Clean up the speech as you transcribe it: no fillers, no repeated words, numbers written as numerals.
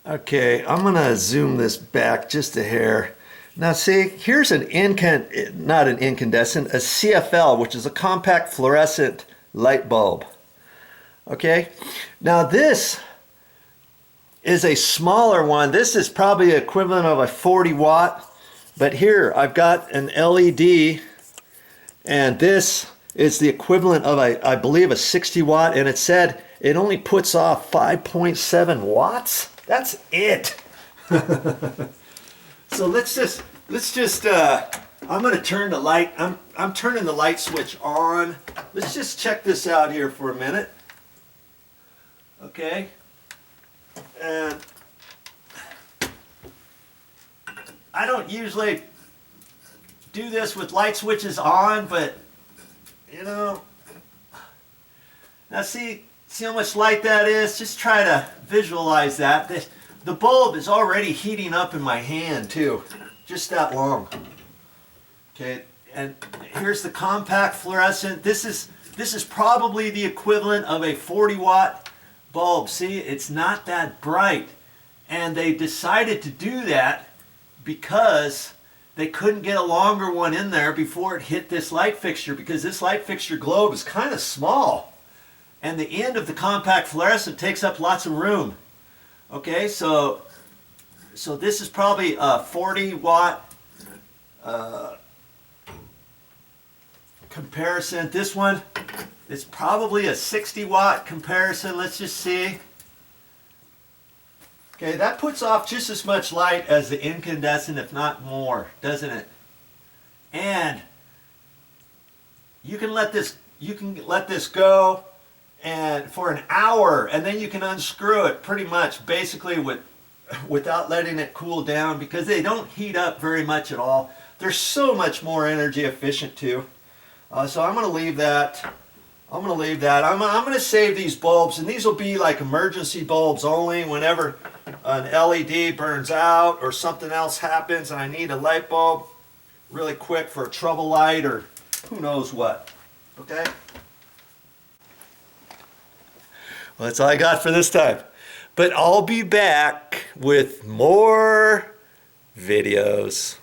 Okay, I'm gonna zoom this back just a hair. Now see, here's an not an incandescent, a CFL, which is a compact fluorescent light bulb. Okay, now this is a smaller one. This is probably the equivalent of a 40 watt, but here I've got an LED, and this is the equivalent of I believe a 60 watt, and it said it only puts off 5.7 watts. That's it. So let's just I'm going to turn the light. I'm turning the light switch on. Let's just check this out here for a minute. Okay. And I don't usually do this with light switches on, but you know, now see how much light that is? Just try to visualize that. The bulb is already heating up in my hand too, just that long. Okay, and here's the compact fluorescent. This is probably the equivalent of a 40 watt bulb. See, it's not that bright, and they decided to do that because they couldn't get a longer one in there before it hit this light fixture, because this light fixture globe is kind of small, and the end of the compact fluorescent takes up lots of room. Okay, so this is probably a 40 watt comparison. This one is probably a 60 watt comparison. Let's just see. Okay, that puts off just as much light as the incandescent, if not more, doesn't it? And you can let this go and for an hour, and then you can unscrew it pretty much basically without letting it cool down, because they don't heat up very much at all. They're so much more energy efficient too. So I'm going to leave that. I'm going to save these bulbs, and these will be like emergency bulbs only whenever an LED burns out or something else happens and I need a light bulb really quick for a trouble light or who knows what. Okay? Well, that's all I got for this time. But I'll be back with more videos.